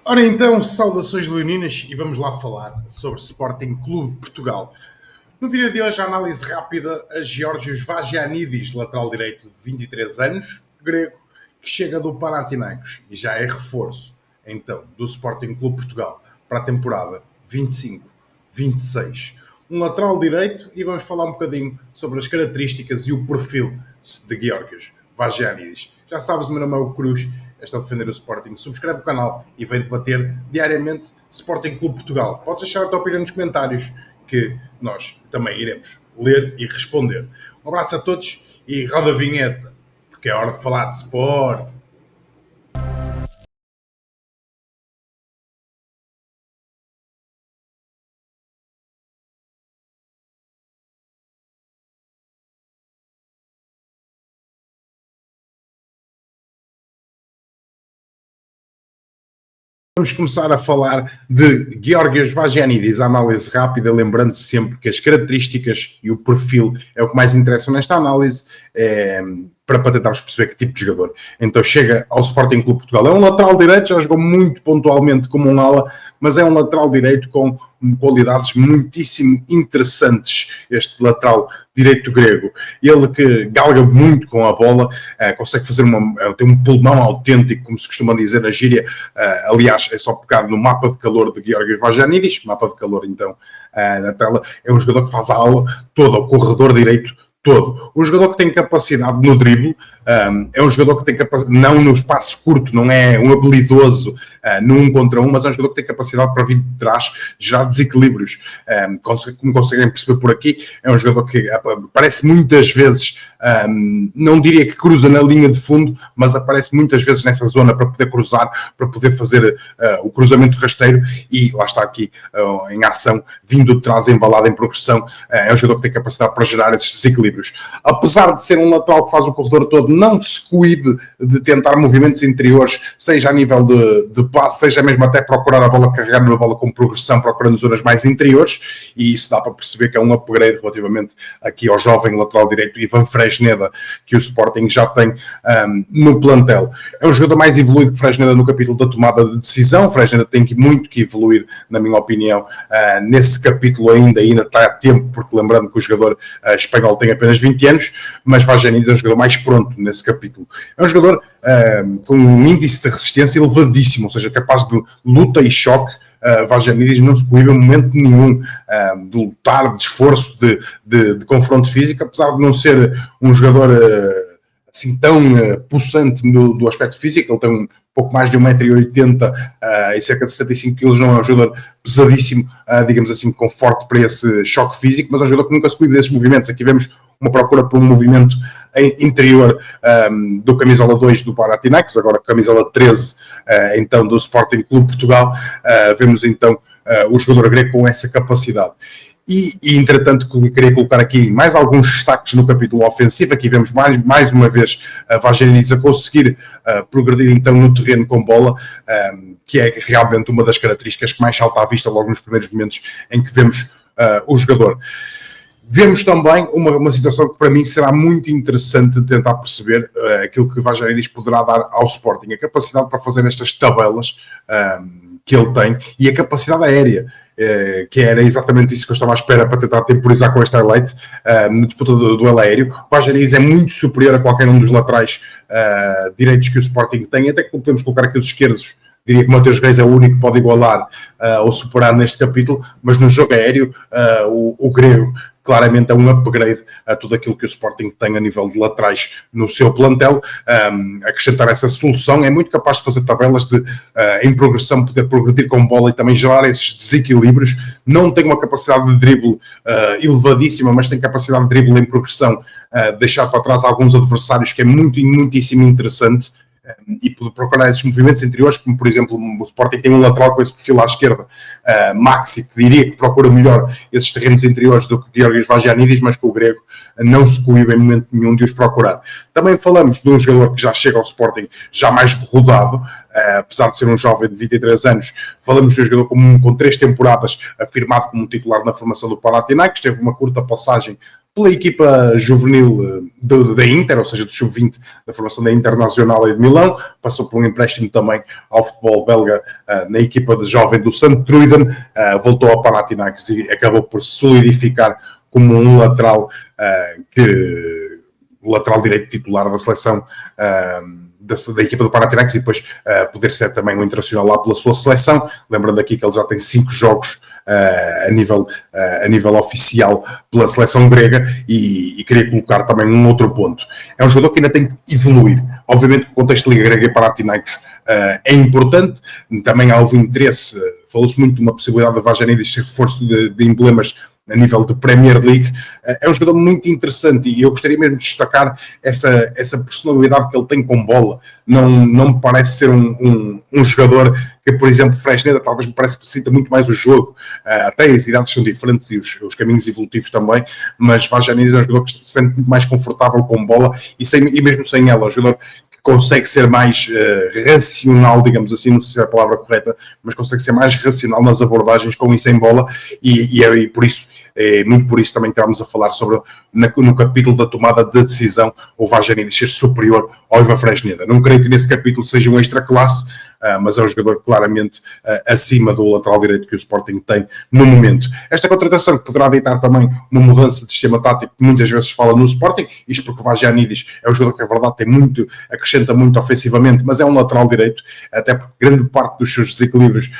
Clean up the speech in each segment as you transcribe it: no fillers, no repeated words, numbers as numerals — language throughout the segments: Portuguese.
Ora então, saudações leoninas e vamos lá falar sobre Sporting Clube Portugal. No vídeo de hoje, a análise rápida a Geórgios Vagianidis, lateral direito de 23 anos, grego, que chega do Panathinaikos e já é reforço, então, do Sporting Clube Portugal para a temporada 25-26. Um lateral direito e vamos falar um bocadinho sobre as características e o perfil de Geórgios Vagianidis. Já sabes, o meu nome é o Cruz, está a defender o Sporting. Subscreve o canal e vem debater diariamente Sporting Clube Portugal. Podes deixar a tua opinião nos comentários que nós também iremos ler e responder. Um abraço a todos e roda a vinheta, porque é hora de falar de Sport. Vamos começar a falar de Geórgios Vagianidis, a análise rápida, lembrando sempre que as características e o perfil é o que mais interessa nesta análise, para tentarmos perceber que tipo de jogador. Então chega ao Sporting Clube Portugal. É um lateral direito, já jogou muito pontualmente como um ala, mas é um lateral direito com qualidades muitíssimo interessantes, este lateral direito grego. Ele que galga muito com a bola, consegue fazer tem um pulmão autêntico, como se costuma dizer na gíria. Aliás, é só pegar no mapa de calor de Geórgios Vagianidis, mapa de calor então na tela, é um jogador que faz a aula toda, o corredor direito todo. Um jogador que tem capacidade no drible, é um jogador que tem capacidade, não no espaço curto, não é um habilidoso no 1 contra 1, mas é um jogador que tem capacidade para vir de trás, gerar desequilíbrios. Como conseguem perceber por aqui, é um jogador que aparece muitas vezes, não diria que cruza na linha de fundo, mas aparece muitas vezes nessa zona para poder cruzar, para poder fazer o cruzamento rasteiro, e lá está aqui em ação, vindo de trás, embalado em progressão. É um jogador que tem capacidade para gerar esses desequilíbrios. Apesar de ser um lateral que faz o corredor todo, não se coíbe de tentar movimentos interiores, seja a nível de passe, seja mesmo até procurar a bola, carregar na bola com progressão, procurando zonas mais interiores, e isso dá para perceber que é um upgrade relativamente aqui ao jovem lateral direito Ivan Fresneda, que o Sporting já tem no plantel. É um jogador mais evoluído que Fresneda no capítulo da tomada de decisão. Fresneda tem muito que evoluir, na minha opinião, nesse capítulo ainda está a tempo, porque lembrando que o jogador espanhol tem apenas 20 anos, mas Vagianidis é um jogador mais pronto nesse capítulo. É um jogador com um índice de resistência elevadíssimo, ou seja, capaz de luta e choque. Vagianidis não se coíbe em momento nenhum de lutar, de esforço, de confronto físico, apesar de não ser um jogador assim tão possante do aspecto físico. Ele tem um pouco mais de 1,80 m e cerca de 75 kg, não é um jogador pesadíssimo, digamos assim, com forte para esse choque físico, mas é um jogador que nunca se coíbe desses movimentos. Aqui vemos uma procura por um movimento interior do camisola 2 do Panathinaikos, agora camisola 13 então do Sporting Clube Portugal. Vemos então o jogador grego com essa capacidade. E entretanto, queria colocar aqui mais alguns destaques no capítulo ofensivo. Aqui vemos mais uma vez a Vagianidis a conseguir progredir então no terreno com bola, que é realmente uma das características que mais salta à vista logo nos primeiros momentos em que vemos o jogador. Vemos também uma situação que para mim será muito interessante de tentar perceber aquilo que Vagianidis poderá dar ao Sporting, a capacidade para fazer estas tabelas que ele tem e a capacidade aérea, que era exatamente isso que eu estava à espera para tentar temporizar com este highlight na disputa do duelo aéreo. Vagianidis é muito superior a qualquer um dos laterais direitos que o Sporting tem, até que podemos colocar aqui os esquerdos. Diria que o Mateus Reis é o único que pode igualar ou superar neste capítulo, mas no jogo aéreo o grego claramente é um upgrade a tudo aquilo que o Sporting tem a nível de laterais no seu plantel. Acrescentar essa solução, é muito capaz de fazer tabelas em progressão, poder progredir com bola e também gerar esses desequilíbrios. Não tem uma capacidade de drible elevadíssima, mas tem capacidade de drible em progressão, deixar para trás alguns adversários, que é muitíssimo interessante. E procurar esses movimentos interiores, como por exemplo o Sporting tem um lateral com esse perfil à esquerda, Maxi, que diria que procura melhor esses terrenos interiores do que Geórgios Vagianidis, mas que o grego não se coíbe em momento nenhum de os procurar. Também falamos de um jogador que já chega ao Sporting já mais rodado, apesar de ser um jovem de 23 anos. Falamos de um jogador com 3 temporadas afirmado como titular na formação do Panathinaikos, teve uma curta passagem pela equipa juvenil da Inter, ou seja, do sub-20 da formação da Internacional de Milão, passou por um empréstimo também ao futebol belga na equipa de jovem do St. Truiden, voltou ao Panathinaikos e acabou por se solidificar como um lateral o lateral direito titular da seleção da equipa do Panathinaikos e depois poder ser também um internacional lá pela sua seleção. Lembrando aqui que ele já tem 5 jogos a nível oficial pela seleção grega e queria colocar também um outro ponto. É um jogador que ainda tem que evoluir. Obviamente que o contexto de Liga Grega e Panathinaikos é importante, também houve interesse, falou-se muito de uma possibilidade de Vagianidis ser reforço de emblemas a nível de Premier League. É um jogador muito interessante e eu gostaria mesmo de destacar essa personalidade que ele tem com bola. Não me parece ser um jogador que, por exemplo, Fresneda talvez me parece que sinta muito mais o jogo, até as idades são diferentes e os caminhos evolutivos também, mas Vagianidis é um jogador que se sente muito mais confortável com bola e mesmo sem ela, é um jogador consegue ser mais racional, digamos assim, não sei se é a palavra correta, mas consegue ser mais racional nas abordagens com e sem bola e por isso, muito por isso também estávamos a falar sobre no capítulo da tomada de decisão o Vagianidis ser superior ao Ivan Fresneda. Não creio que nesse capítulo seja um extra classe, mas é um jogador claramente acima do lateral direito que o Sporting tem no momento. Esta contratação que poderá deitar também uma mudança de sistema tático que muitas vezes fala no Sporting, isto porque o Vagianidis é um jogador que a verdade acrescenta muito ofensivamente, mas é um lateral direito, até porque grande parte dos seus desequilíbrios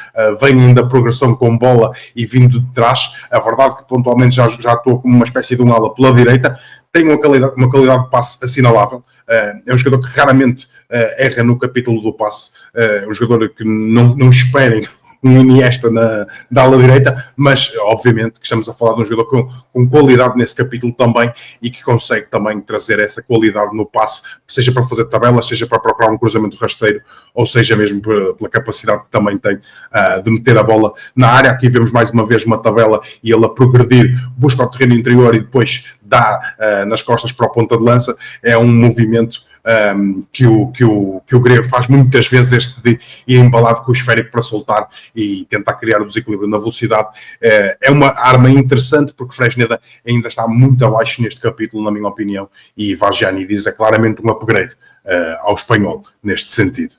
vêm da progressão com bola e vindo de trás. A verdade é que pontualmente já atua como uma espécie de um ala pela direita, tem uma qualidade de passe assinalável, é um jogador que raramente erra no capítulo do passe, é um jogador que não esperem um Iniesta da ala direita, mas obviamente que estamos a falar de um jogador com qualidade nesse capítulo também e que consegue também trazer essa qualidade no passe, seja para fazer tabelas, seja para procurar um cruzamento rasteiro, ou seja mesmo pela capacidade que também tem de meter a bola na área. Aqui vemos mais uma vez uma tabela e ele a progredir, busca o terreno interior e depois dá nas costas para a ponta de lança. É um movimento que o grego faz muitas vezes, este de ir embalado com o esférico para soltar e tentar criar o desequilíbrio na velocidade. É uma arma interessante porque Fresneda ainda está muito abaixo neste capítulo, na minha opinião, e Vagianidis é claramente um upgrade ao espanhol neste sentido.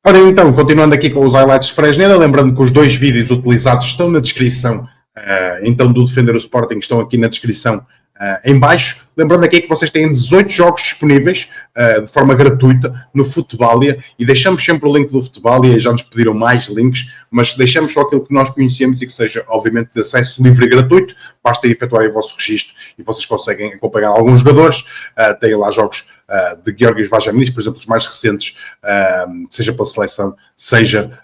Ora então, continuando aqui com os highlights de Fresneda, lembrando que os 2 vídeos utilizados estão na descrição, então do Defender o Sporting estão aqui na descrição em baixo. Lembrando aqui que vocês têm 18 jogos disponíveis de forma gratuita no Futbalia e deixamos sempre o link do Futbalia, já nos pediram mais links, mas deixamos só aquilo que nós conhecemos e que seja obviamente de acesso livre e gratuito. Basta efetuarem o vosso registro e vocês conseguem acompanhar alguns jogadores. Tem lá jogos de Georgios Vagianidis, por exemplo, os mais recentes, seja pela seleção, seja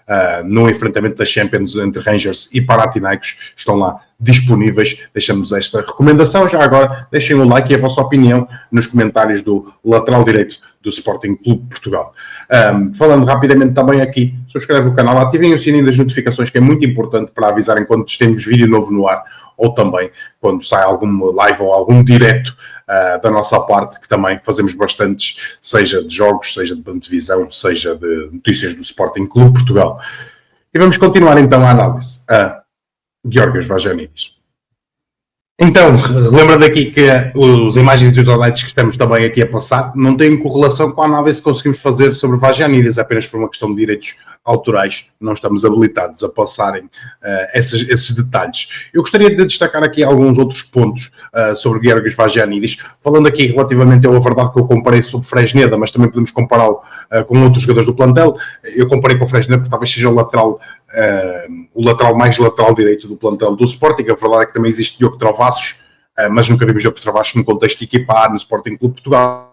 no enfrentamento da Champions entre Rangers e Panathinaikos, estão lá disponíveis. Deixamos esta recomendação. Já agora deixem o like e a vossa opinião nos comentários do lateral direito do Sporting Clube de Portugal. Falando rapidamente também aqui, subscrevem o canal, ativem o sininho das notificações, que é muito importante para avisarem quando temos vídeo novo no ar, ou também quando sai algum live ou algum direto da nossa parte, que também fazemos bastantes, seja de jogos, seja de divisão, seja de notícias do Sporting Clube de Portugal. E vamos continuar então a análise a Georgios Vagianidis. Então, lembrando aqui que as imagens e os highlights que estamos também aqui a passar não têm correlação com a análise que conseguimos fazer sobre Vagianidis, apenas por uma questão de direitos autorais, não estamos habilitados a passarem esses detalhes. Eu gostaria de destacar aqui alguns outros pontos sobre Georgios Vagianidis, falando aqui relativamente à verdade que eu comparei sobre Fresneda, mas também podemos compará-lo com outros jogadores do plantel. Eu comparei com o Fresneda porque talvez seja o lateral mais lateral direito do plantel do Sporting. A verdade é que também existe Diogo Travassos, mas nunca vimos Diogo Travassos no contexto de equipa A no Sporting Clube de Portugal,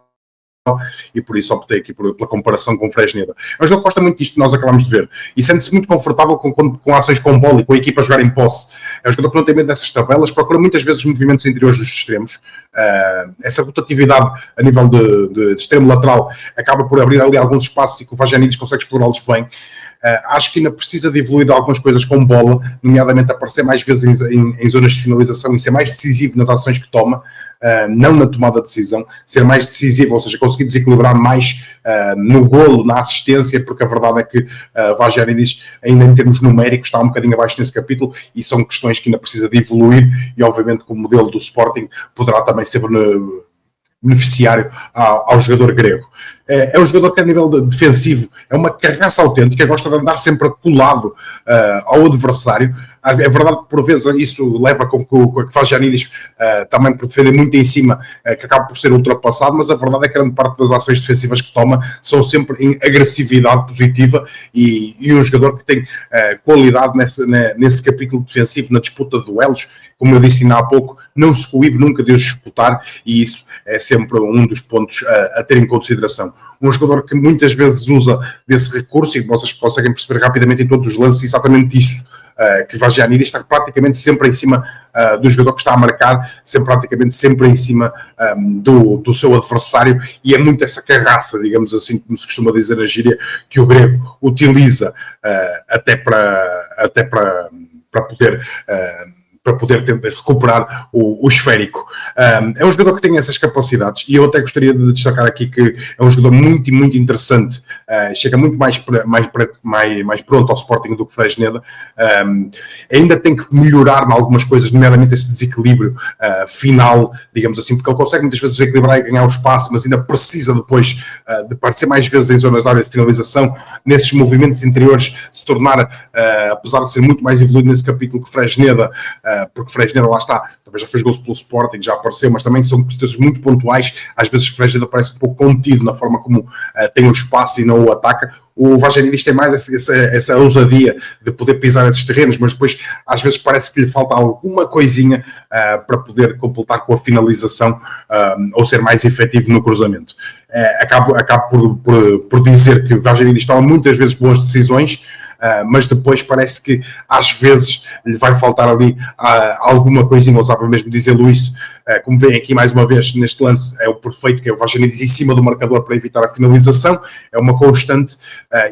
e por isso optei aqui pela comparação com o Fresneda. Mas ele gosta muito disto que nós acabamos de ver e sente-se muito confortável com ações com bola e com a equipa a jogar em posse. É um jogador que não tem medo dessas tabelas, procura muitas vezes os movimentos interiores dos extremos. Essa rotatividade a nível de extremo lateral acaba por abrir ali alguns espaços e que o Vagianidis consegue explorá-los bem. Acho que ainda precisa de evoluir de algumas coisas com bola, nomeadamente aparecer mais vezes em zonas de finalização e ser mais decisivo nas ações que toma, não na tomada de decisão, ser mais decisivo, ou seja, conseguir desequilibrar mais no golo, na assistência, porque a verdade é que Vagianidis, ainda em termos numéricos, está um bocadinho abaixo nesse capítulo e são questões que ainda precisa de evoluir e obviamente que o modelo do Sporting poderá também ser beneficiário ao jogador grego. É um jogador que a nível defensivo é uma carraça autêntica, gosta de andar sempre colado ao adversário. É verdade que por vezes isso leva com que Vagianidis também por defender muito em cima, que acaba por ser ultrapassado, mas a verdade é que grande parte das ações defensivas que toma são sempre em agressividade positiva e um jogador que tem qualidade nesse capítulo defensivo, na disputa de duelos, como eu disse ainda há pouco, não se coíbe nunca de os disputar e isso é sempre um dos pontos a ter em consideração. Um jogador que muitas vezes usa desse recurso e vocês conseguem perceber rapidamente em todos os lances exatamente isso, que Vagianidis está praticamente sempre em cima do jogador que está a marcar, praticamente sempre em cima do seu adversário e é muito essa carraça, digamos assim, como se costuma dizer na gíria, que o grego utiliza até para poder tentar recuperar o esférico. É um jogador que tem essas capacidades e eu até gostaria de destacar aqui que é um jogador muito, muito interessante, chega muito mais pronto ao Sporting do que Fresneda, ainda tem que melhorar em algumas coisas, nomeadamente esse desequilíbrio final, digamos assim, porque ele consegue muitas vezes desequilibrar e ganhar o espaço, mas ainda precisa depois de aparecer mais vezes em zonas da área de finalização, nesses movimentos interiores, se tornar, apesar de ser muito mais evoluído nesse capítulo que Fresneda, porque Fresneda lá está, também já fez gols pelo Sporting, já apareceu, mas também são situações muito pontuais, às vezes Fresneda parece um pouco contido na forma como tem o espaço e não o ataca. O Vagianidis tem mais essa ousadia de poder pisar esses terrenos, mas depois às vezes parece que lhe falta alguma coisinha para poder completar com a finalização ou ser mais efetivo no cruzamento. Acabo por dizer que o Vagianidis toma muitas vezes boas decisões, mas depois parece que às vezes lhe vai faltar ali alguma coisinha, ousava mesmo dizê-lo isso, como veem aqui mais uma vez neste lance, é o perfeito, que é o Vagianidis em cima do marcador para evitar a finalização, é uma constante,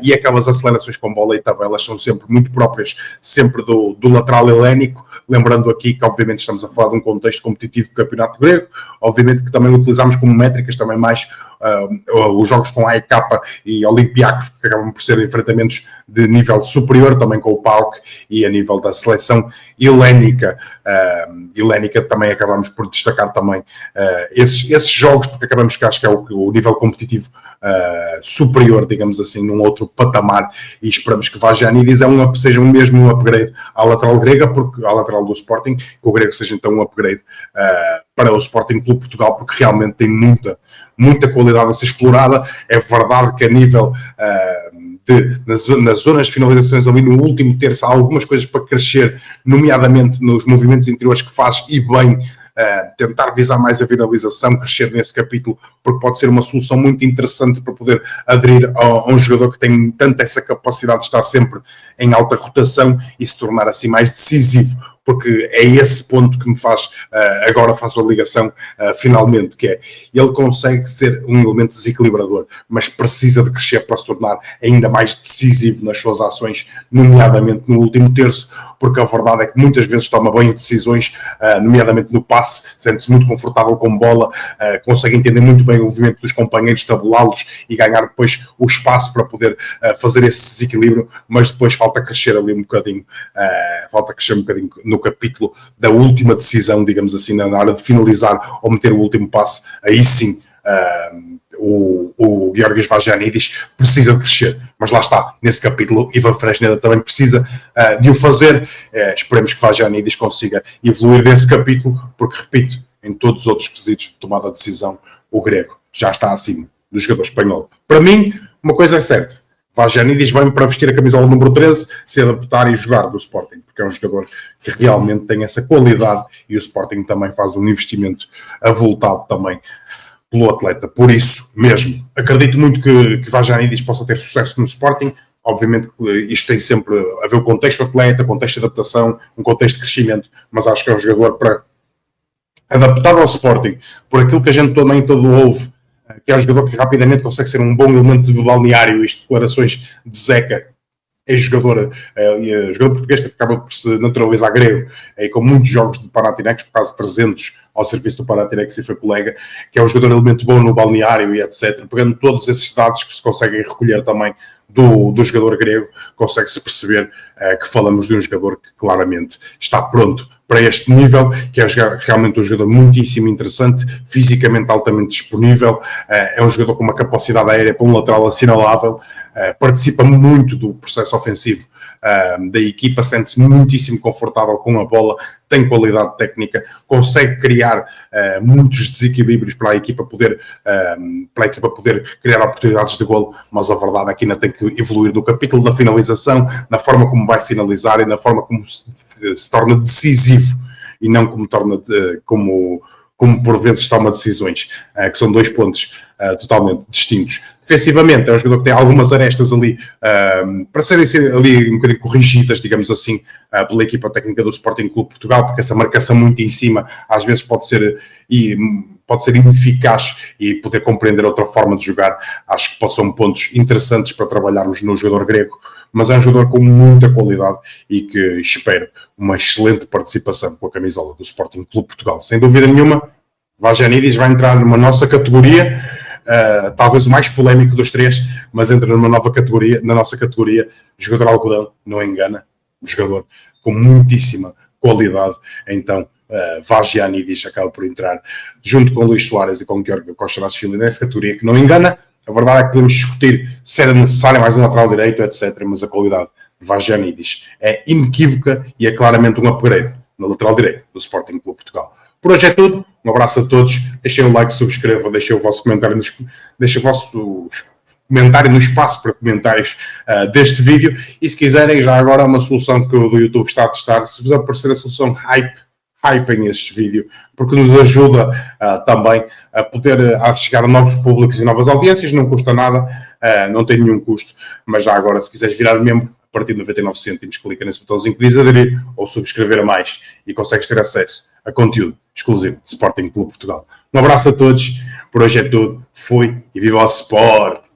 e aquelas acelerações com bola e tabelas são sempre muito próprias, sempre do lateral helénico, lembrando aqui que obviamente estamos a falar de um contexto competitivo do campeonato grego, obviamente que também utilizamos como métricas também mais os jogos com AEK e Olympiacos, que acabam por ser enfrentamentos de nível superior, também com o PAOK, e a nível da seleção helénica também acabamos por destacar também esses jogos, porque acabamos que acho que é o nível competitivo superior, digamos assim, num outro patamar, e esperamos que Vagianidis seja mesmo um upgrade à lateral grega, porque à lateral do Sporting, que o grego seja então um upgrade para o Sporting Clube Portugal, porque realmente tem muita qualidade a ser explorada. É verdade que a nível nas zonas de finalizações ali no último terço há algumas coisas para crescer, nomeadamente nos movimentos interiores que faz e bem, tentar visar mais a finalização, crescer nesse capítulo, porque pode ser uma solução muito interessante para poder aderir a um jogador que tem tanto essa capacidade de estar sempre em alta rotação e se tornar assim mais decisivo, porque é esse ponto que me faz, agora faço a ligação finalmente, que é, ele consegue ser um elemento desequilibrador, mas precisa de crescer para se tornar ainda mais decisivo nas suas ações, nomeadamente no último terço, porque a verdade é que muitas vezes toma bem decisões, nomeadamente no passe, sente-se muito confortável com bola, consegue entender muito bem o movimento dos companheiros, tabulá-los e ganhar depois o espaço para poder fazer esse desequilíbrio, mas depois falta crescer ali um bocadinho, no capítulo da última decisão, digamos assim, na hora de finalizar ou meter o último passe, aí sim o Georgios Vagianidis precisa de crescer, mas lá está, nesse capítulo Ivan Fresneda também precisa de o fazer. Esperemos que Vagianidis consiga evoluir desse capítulo, porque repito, em todos os outros quesitos de tomada de decisão, o grego já está acima do jogador espanhol. Para mim, uma coisa é certa: Vagianidis vai-me para vestir a camisola número 13, se adaptar e jogar do Sporting, porque é um jogador que realmente tem essa qualidade e o Sporting também faz um investimento avultado também pelo atleta. Por isso mesmo, acredito muito que Vagianidis possa ter sucesso no Sporting. Obviamente que isto tem sempre a ver o contexto atleta, contexto de adaptação, um contexto de crescimento, mas acho que é um jogador para adaptado ao Sporting, por aquilo que a gente também todo ouve, que é um jogador que rapidamente consegue ser um bom elemento de balneário, isto declarações de Zeca, jogador português que acaba por se naturalizar grego, com muitos jogos de Panathinaikos, por quase 300 ao serviço do Panathinaikos e foi colega, que é um jogador elemento bom no balneário e etc. Pegando todos esses dados que se conseguem recolher também do jogador grego, consegue-se perceber que falamos de um jogador que claramente está pronto para este nível, que é realmente um jogador muitíssimo interessante, fisicamente altamente disponível, é um jogador com uma capacidade aérea para um lateral assinalável, participa muito do processo ofensivo da equipa, sente-se muitíssimo confortável com a bola, tem qualidade técnica, consegue criar muitos desequilíbrios para a equipa poder criar oportunidades de golo, mas a verdade é que ainda tem que evoluir no capítulo da finalização, na forma como vai finalizar e na forma como se torna decisivo e não como por vezes toma decisões, que são 2 pontos totalmente distintos. Defensivamente, é um jogador que tem algumas arestas ali para serem ali um bocadinho corrigidas, digamos assim, pela equipa técnica do Sporting Clube Portugal, porque essa marcação muito em cima às vezes pode ser ineficaz e poder compreender outra forma de jogar. Acho que são pontos interessantes para trabalharmos no jogador grego, mas é um jogador com muita qualidade e que espero uma excelente participação com a camisola do Sporting Clube Portugal. Sem dúvida nenhuma, Vagianidis vai entrar numa nossa categoria, talvez o mais polémico dos 3, mas entra numa nova categoria, na nossa categoria, jogador algodão, não engana, jogador com muitíssima qualidade. Então Vagianidis acaba por entrar junto com Luís Soares e com Georg Kostarashvili nessa categoria que não engana. A verdade é que podemos discutir se era necessário mais um lateral direito, etc., mas a qualidade de Vagianidis é inequívoca e é claramente um upgrade na lateral direito do Sporting Clube Portugal. Por hoje é tudo, um abraço a todos, deixem o like, subscrevam, deixem o vosso comentário, deixem o vosso comentário no espaço para comentários deste vídeo, e se quiserem, já agora uma solução que o do YouTube está a testar, se vos aparecer a solução hypem este vídeo, porque nos ajuda também a poder chegar a novos públicos e novas audiências, não custa nada, não tem nenhum custo, mas já agora, se quiseres virar membro, a partir de 99 cêntimos, clica nesse botãozinho que diz aderir ou subscrever a mais e consegues ter acesso a conteúdo exclusivo de Sporting Clube Portugal. Um abraço a todos, por hoje é tudo, fui e viva o Sport!